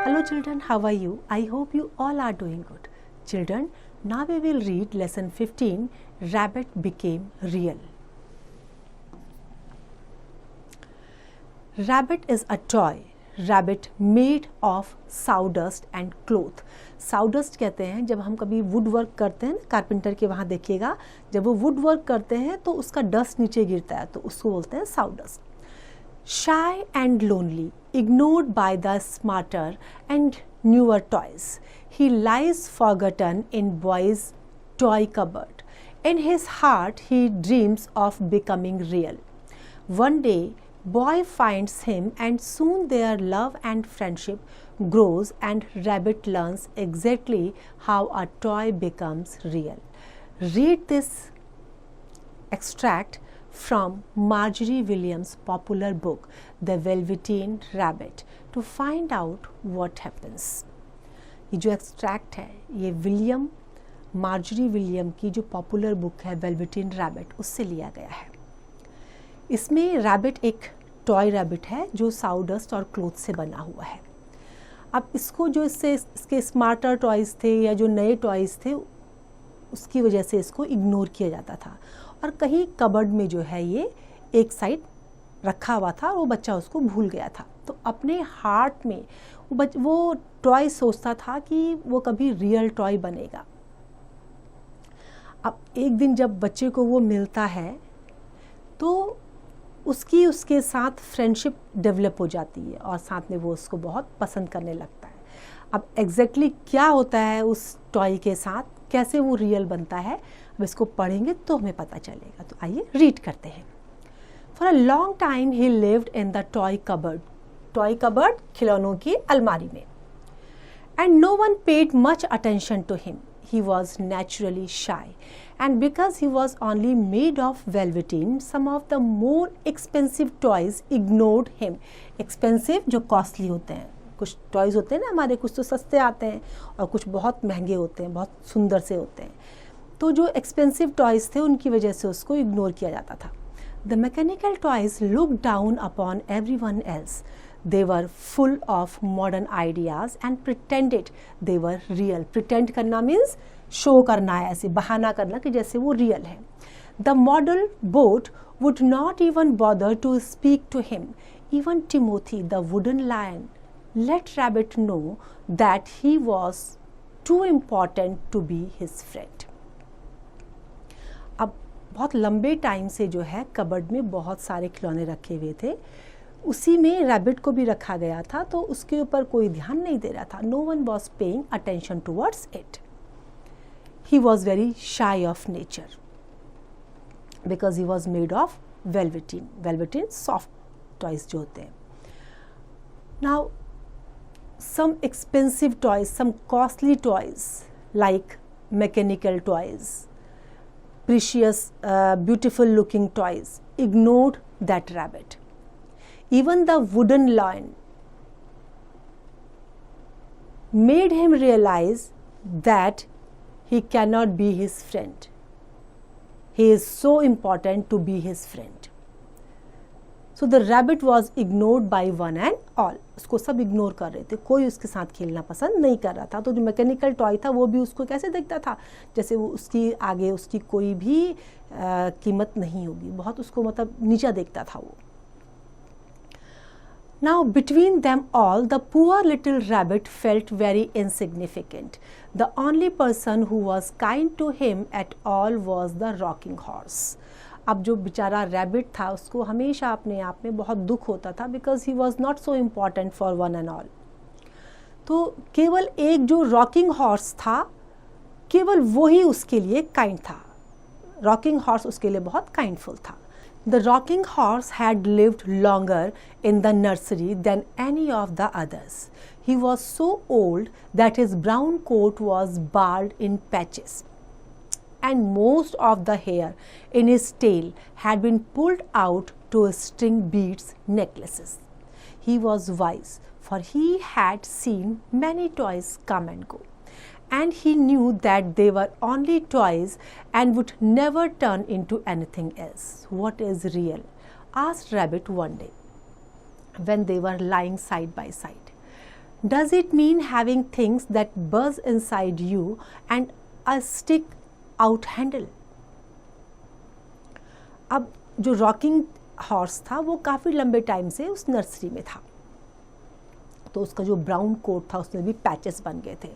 Hello children, how are you? I hope you all are doing good. Children, now we will read lesson 15, Rabbit Became Real. Rabbit is a toy. Rabbit made of sawdust and cloth. Sawdust कहते हैं जब हम कभी would work करते हैं, carpenter के वहाँ देखिएगा, जब वो वुड वर्क करते हैं तो उसका डस्ट नीचे गिरता है, तो उसको बोलते हैं sawdust. Shy and lonely, ignored by the smarter and newer toys, he lies forgotten in boy's toy cupboard. In his heart, he dreams of becoming real. One day, boy finds him, and soon their love and friendship grows, and Rabbit learns exactly how a toy becomes real. Read this extract from Marjorie Williams' popular book, The Velveteen Rabbit, to find out what happens. ये जो extract है ये Marjorie William की जो popular book है velveteen rabbit, उससे लिया गया है. इसमें रैबिट एक टॉय रैबिट है जो साउडस्ट और क्लोथ से बना हुआ है. अब इसको जो इसके स्मार्टर टॉयज़ थे या जो नए टॉयज़ थे उसकी वजह से इसको इग्नोर किया जाता था और कहीं कबर्ड में जो है ये एक साइड रखा हुआ था और वो बच्चा उसको भूल गया था. तो अपने हार्ट में वो टॉय सोचता था कि वो कभी रियल टॉय बनेगा. अब एक दिन जब बच्चे को वो मिलता है तो उसके साथ फ्रेंडशिप डेवलप हो जाती है और साथ में वो उसको बहुत पसंद करने लगता है. अब एग्जैक्टली क्या होता है उस टॉय के साथ, कैसे वो रियल बनता है, अब इसको पढ़ेंगे तो हमें पता चलेगा. तो आइए रीड करते हैं. For a long time he lived in the toy cupboard. Toy cupboard खिलौनों की अलमारी में. And no one paid much attention to him. He was naturally shy, and because he was only made of velveteen, some of the more expensive toys ignored him. Expensive जो costly होते हैं, कुछ toys होते हैं ना हमारे, कुछ तो सस्ते आते हैं और कुछ बहुत महंगे होते हैं, बहुत सुंदर से होते हैं. तो जो expensive toys थे उनकी वजह से उसको ignore किया जाता था. The mechanical toys looked down upon everyone else. They were full of modern ideas and pretended they were real. Pretend करना means show करना है, ऐसे बहाना करना कि जैसे वो real है. The model boat would not even bother to speak to him. Even Timothy, the wooden lion, let Rabbit know that he was too important to be his friend. अब बहुत लंबे टाइम से जो है कबर्ड में बहुत सारे खिलौने रखे हुए थे, उसी में रैबिट को भी रखा गया था, तो उसके ऊपर कोई ध्यान नहीं दे रहा था. No one was paying attention towards it. He was very shy of nature because he was made of velveteen. Velveteen soft toys जो होते हैं. Now some expensive toys, some costly toys like mechanical toys, precious beautiful looking toys ignored that rabbit. Even the wooden lion made him realize that he cannot be his friend. He is so important to be his friend. So the rabbit was ignored by one and all. उसको सब ignore कर रहे थे, कोई उसके साथ खेलना पसंद नहीं कर रहा था. तो जो मैकेनिकल टॉय था वो भी उसको कैसे देखता था, जैसे वो उसकी आगे उसकी कोई भी कीमत नहीं होगी, बहुत उसको मतलब नीचा देखता था वो. Now between them all, the poor little rabbit felt very insignificant. The only person who was kind to him at all was the rocking horse. अब जो बेचारा रैबिट था उसको हमेशा अपने आप में बहुत दुख होता था, because he was not so important for one and all. तो केवल एक जो रॉकिंग हॉर्स था, केवल वो ही उसके लिए काइंड था. रॉकिंग हॉर्स उसके लिए बहुत काइंडफुल था. The rocking horse had lived longer in the nursery than any of the others. He was so old that his brown coat was bald in patches, and most of the hair in his tail had been pulled out to string beads necklaces. He was wise, for he had seen many toys come and go. And he knew that they were only toys and would never turn into anything else. What is real? asked Rabbit one day when they were lying side by side. Does it mean having things that buzz inside you and a stick out handle? अब जो rocking horse था वो काफ़ी लंबे time से उस nursery में था, तो उसका जो ब्राउन कोट था उसमें भी पैचेस बन गए थे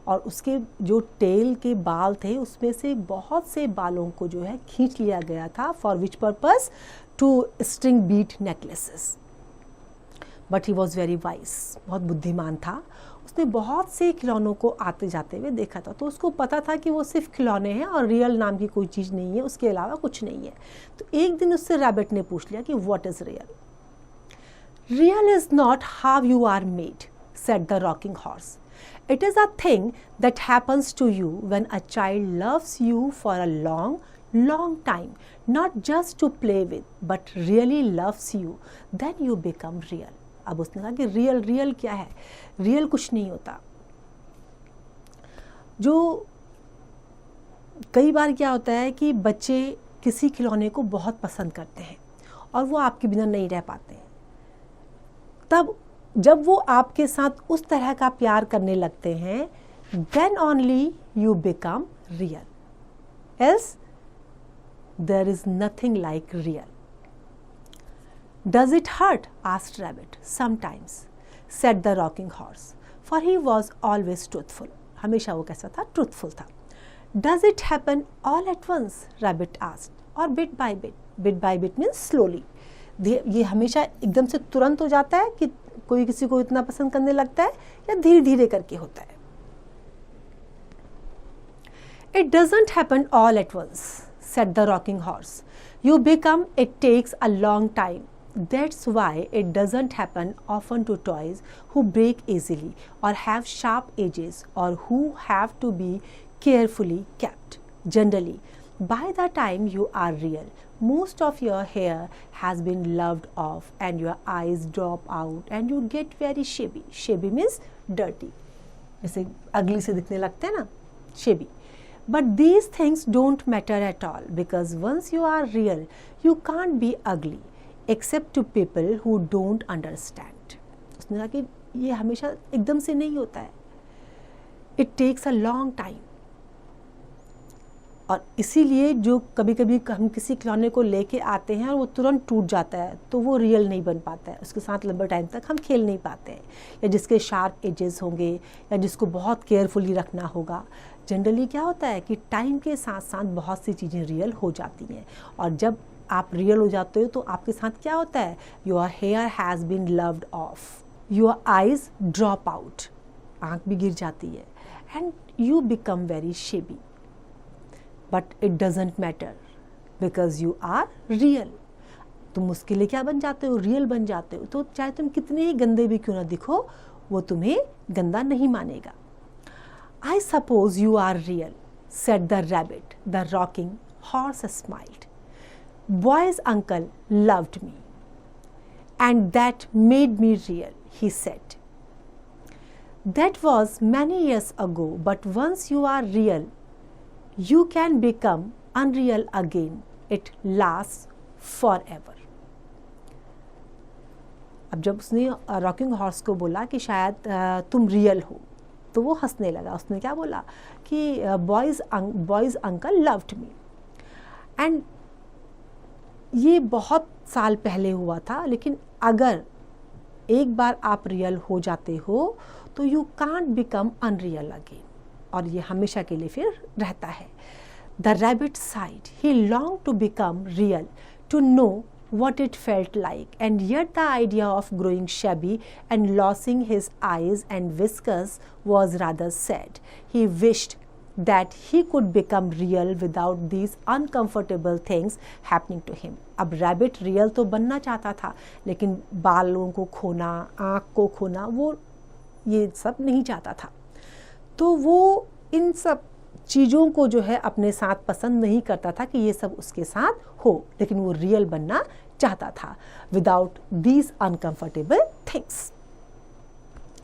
और उसके जो टेल के बाल थे उसमें से बहुत से बालों को जो है खींच लिया गया था. For which purpose? To string bead necklaces. But he was very wise, बहुत बुद्धिमान था. उसने बहुत से खिलौनों को आते जाते हुए देखा था, तो उसको पता था कि वो सिर्फ खिलौने हैं और रियल नाम की कोई चीज़ नहीं है, उसके अलावा कुछ नहीं है. तो एक दिन उससे रैबिट ने पूछ लिया कि what is real? Real is not how you are made, said the rocking horse. It is a thing that happens to you when a child loves you for a long, long time, not just to play with, but really loves you. Then you become real. अब उसने कहा कि real क्या है? Real कुछ नहीं होता. जो कई बार क्या होता है कि बच्चे किसी खिलौने को बहुत पसंद करते हैं और वो आपके बिना नहीं रह पाते हैं. तब जब वो आपके साथ उस तरह का प्यार करने लगते हैं, then only you become real. Else there is nothing like real. Does it hurt? asked Rabbit. Sometimes, said the rocking horse, for he was always truthful. हमेशा वो कैसा था? truthful था. Does it happen all at once? Rabbit asked. Or bit by bit? Bit by bit means slowly. ये हमेशा एकदम से तुरंत हो जाता है कि कोई किसी को इतना पसंद करने लगता है, या धीरे धीरे करके होता है? It doesn't happen all at once, said the rocking horse. You become, it takes a long time. That's why it doesn't happen often to toys who break easily or have sharp edges or who have to be carefully kept. Generally, by the time you are real, most of your hair has been loved off and your eyes drop out and you get very shabby. Shabby means dirty. जैसे ugly से दिखने लगते हैं ना, shabby. But these things don't matter at all because once you are real, you can't be ugly except to people who don't understand. उसने कहा कि ये हमेशा एकदम से नहीं होता है. It takes a long time. और इसीलिए जो कभी कभी हम किसी खिलौने को लेके आते हैं और वो तुरंत टूट जाता है तो वो रियल नहीं बन पाता है, उसके साथ लंबे टाइम तक हम खेल नहीं पाते हैं, या जिसके शार्प एजेस होंगे या जिसको बहुत केयरफुली रखना होगा. जनरली क्या होता है कि टाइम के साथ साथ बहुत सी चीज़ें रियल हो जाती हैं, और जब आप रियल हो जाते हो तो आपके साथ क्या होता है? Your hair has been loved off, your eyes drop out, आँख भी गिर जाती है, and you become very shabby. But it doesn't matter because you are real. तुम उसके लिए क्या बन जाते हो? रियल बन जाते हो. तो चाहे तुम कितने ही गंदे भी क्यों ना दिखो, वो तुम्हें गंदा नहीं मानेगा. I suppose you are real, said the rabbit. The rocking horse smiled. Boy's uncle loved me, and that made me real, he said. That was many years ago, but once you are real, you can become unreal again. It lasts forever. अब जब उसने rocking horse को बोला कि शायद तुम real हो, तो वो हंसने लगा. उसने क्या बोला कि boys uncle loved me. And ये बहुत साल पहले हुआ था, लेकिन अगर एक बार आप रियल हो जाते हो तो you can't become unreal again, और ये हमेशा के लिए फिर रहता है. The rabbit sighed. He long to become real, to know what it felt like, and yet the idea of growing shabby and losing his eyes and whiskers was rather sad. He wished that he could become real without these uncomfortable things happening to him. अब rabbit real तो बनना चाहता था, लेकिन बालों को खोना, आँख को खोना, वो ये सब नहीं चाहता था. तो वो इन सब चीज़ों को जो है अपने साथ पसंद नहीं करता था कि ये सब उसके साथ हो, लेकिन वो रियल बनना चाहता था. Without these uncomfortable things.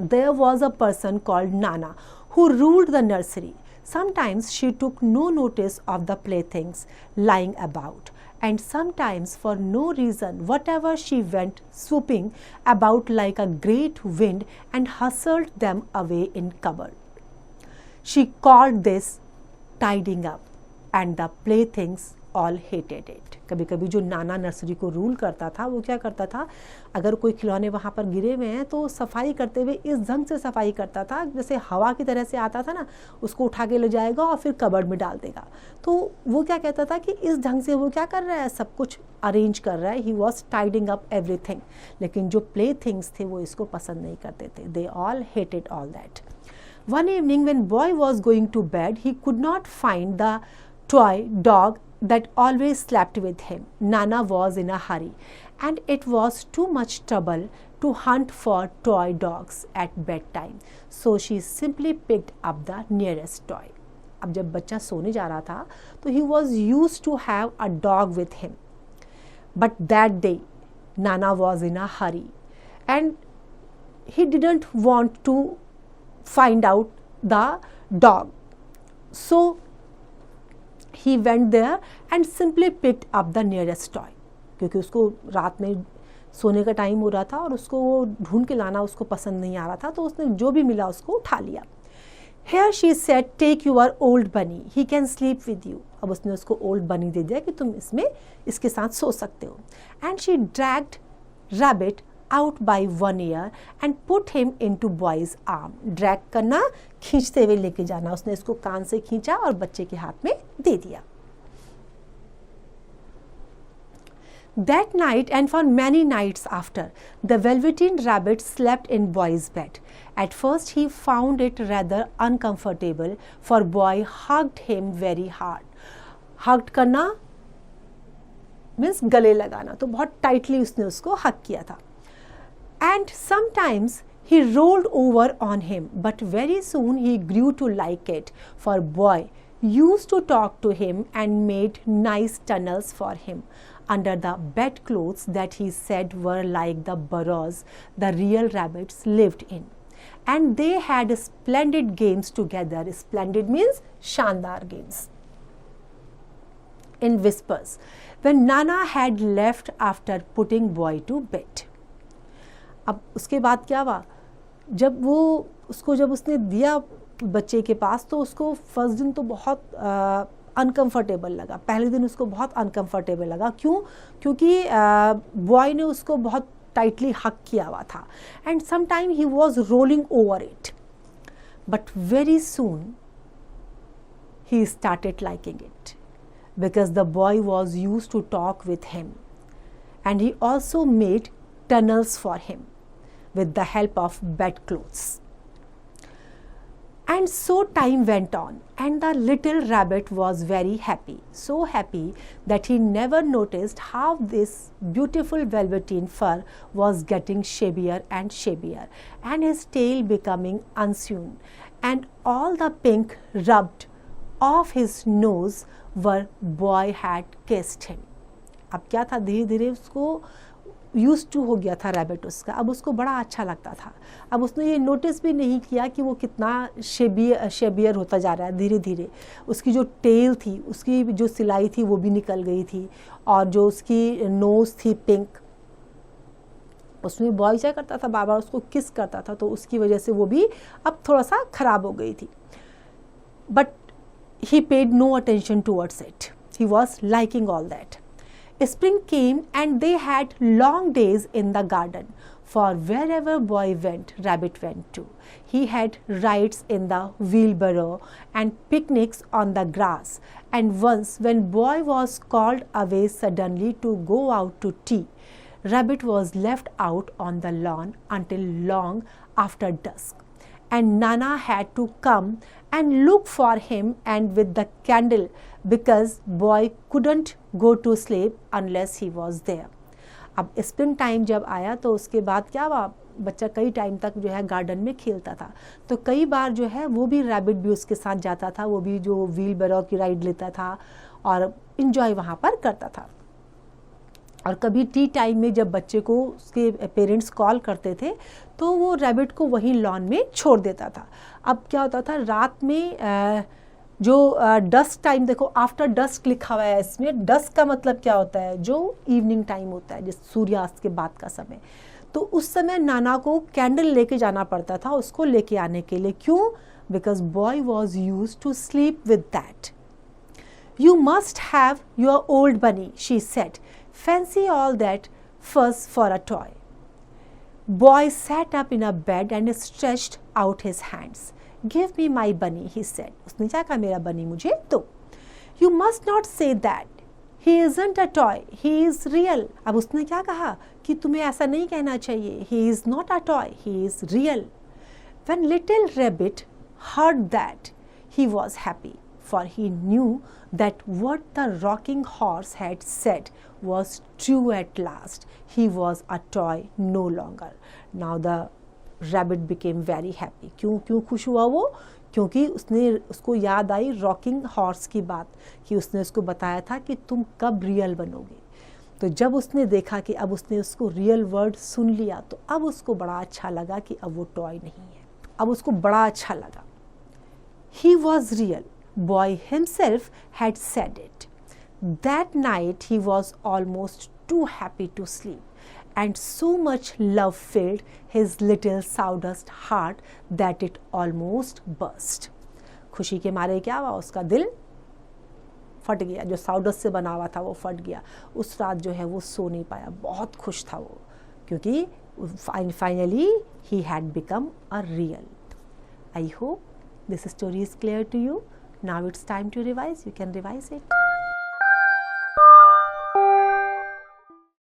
There was a person called Nana who ruled the nursery. Sometimes she took no notice of the playthings lying about, and sometimes for no reason whatever she went swooping about like a great wind and hustled them away in cupboard. She called this tidying up, and the playthings all hated it. कभी कभी जो नाना nursery को rule करता था वो क्या करता था, अगर कोई खिलौने वहाँ पर गिरे हुए हैं तो सफाई करते हुए इस ढंग से सफाई करता था जैसे हवा की तरह से आता था ना, उसको उठा के ले जाएगा और फिर कबर्ड में डाल देगा. तो वो क्या कहता था कि इस ढंग से वो क्या कर रहा है, सब कुछ अरेंज कर रहा है. He was tidying up everything. लेकिन जो प्ले थिंग्स थे वो इसको पसंद नहीं करते थे. They all hated all that. One evening when boy was going to bed, he could not find the toy dog that always slept with him. Nana was in a hurry, and it was too much trouble to hunt for toy dogs at bedtime. So she simply picked up the nearest toy. अब जब बच्चा सोने जा रहा था तो he was used to have a dog with him. But that day, Nana was in a hurry, and he didn't want to find out the dog. So he went there and simply picked up the nearest toy. क्योंकि उसको रात में सोने का time हो रहा था और उसको वो ढूंढ के लाना उसको पसंद नहीं आ रहा था, तो उसने जो भी मिला उसको उठा लिया. Here she said, take your old bunny, he can sleep with you. अब उसने उसको old bunny दे दिया कि तुम इसके साथ सो सकते हो. And she dragged rabbit out by one ear and put him into boy's arm. Drag करना, खींचते हुए लेके जाना. उसने इसको कान से खींचा और बच्चे के हाथ में दे दिया. That night and for many nights after, the Velveteen Rabbit slept in boy's bed. At first he found it rather uncomfortable, for boy hugged him very hard. Hugged करना means गले लगाना, तो बहुत tightly उसने उसको hug किया था. And sometimes he rolled over on him, but very soon he grew to like it, for boy used to talk to him and made nice tunnels for him under the bedclothes that he said were like the burrows the real rabbits lived in. And they had splendid games together. Splendid means shandar games. In whispers, when Nana had left after putting boy to bed. अब उसके बाद क्या हुआ, जब उसने दिया बच्चे के पास तो उसको फर्स्ट दिन तो बहुत अनकंफर्टेबल लगा. पहले दिन उसको बहुत अनकंफर्टेबल लगा. क्यों? क्योंकि बॉय ने उसको बहुत टाइटली हक किया हुआ था. And some time he was rolling over it, but very soon he started liking it because the boy was used to talk with him and he also made tunnels for him with the help of bedclothes. And so time went on, and the little rabbit was very happy, so happy that he never noticed how this beautiful velveteen fur was getting shabbier and shabbier, and his tail becoming unsewn, and all the pink rubbed off his nose where boy had kissed him. अब क्या था, धीरे धीरे उसको use to हो गया था rabbit उसका. अब उसको बड़ा अच्छा लगता था. अब उसने ये नोटिस भी नहीं किया कि वो कितना शेबियर होता जा रहा है. धीरे धीरे उसकी जो टेल थी, उसकी जो सिलाई थी वो भी निकल गई थी, और जो उसकी नोज़ थी पिंक, उसमें बॉय क्या करता था, बार बार उसको किस करता था, तो उसकी वजह से वो भी अब थोड़ा सा ख़राब हो गई थी. But he paid no attention towards it. He was liking all that. Spring came and they had long days in the garden, for wherever boy went, rabbit went too. He had rides in the wheelbarrow and picnics on the grass. And once when boy was called away suddenly to go out to tea, rabbit was left out on the lawn until long after dusk. And Nana had to come and look for him and with the candle, because boy couldn't go to sleep unless he was there. अब spring time जब आया तो उसके बाद क्या हुआ, बच्चा कई टाइम तक जो है गार्डन में खेलता था. तो कई बार जो है वो भी रैबिट भी उसके साथ जाता था, वो भी जो व्हील बैरो की राइड लेता था और इन्जॉय वहाँ पर करता था. और कभी टी टाइम में जब बच्चे को उसके पेरेंट्स कॉल करते थे तो वो रैबिट को वहीं लॉन में छोड़ देता था. अब क्या होता था, रात में जो डस्क टाइम, देखो आफ्टर डस्क लिखा हुआ है इसमें, डस्क का मतलब क्या होता है, जो इवनिंग टाइम होता है, जिस सूर्यास्त के बाद का समय। तो उस समय नाना को कैंडल लेके जाना पड़ता था उसको लेके आने के लिए। क्यों? Because boy was use to sleep with that. You must have your old bunny, she said, fancy all that first for a toy. Boy sat up in a bed and stretched out his hands. Give me my bunny, he said. उसने क्या कहा, मेरा बनी मुझे दो। You must not say that. He isn't a toy. He is real. अब उसने क्या कहा कि तुम्हें ऐसा नहीं कहना चाहिए। He is not a toy. He is real. When little rabbit heard that, he was happy, for he knew that what the rocking horse had said was true at last. He was a toy no longer. Now the rabbit became very happy. क्यों खुश हुआ वो? क्योंकि उसको याद आई rocking horse की बात, कि उसने उसको बताया था कि तुम कब रियल बनोगे। तो जब उसने देखा कि अब उसने उसको रियल वर्ड सुन लिया, तो अब उसको बड़ा अच्छा लगा कि अब वो टॉय नहीं है। अब उसको बड़ा अच्छा लगा। He was real. Boy himself had said it. That night he was almost too happy to sleep, and so much love filled his little sawdust heart that it almost burst. खुशी के मारे क्या हुआ, उसका दिल फट गया, जो साउडस्ट से बना हुआ था वो फट गया। उस रात जो है वो सो नहीं पाया, बहुत खुश था वो, क्योंकि finally he had become a real. I hope this story is clear to you. Now it's time to revise. You can revise it.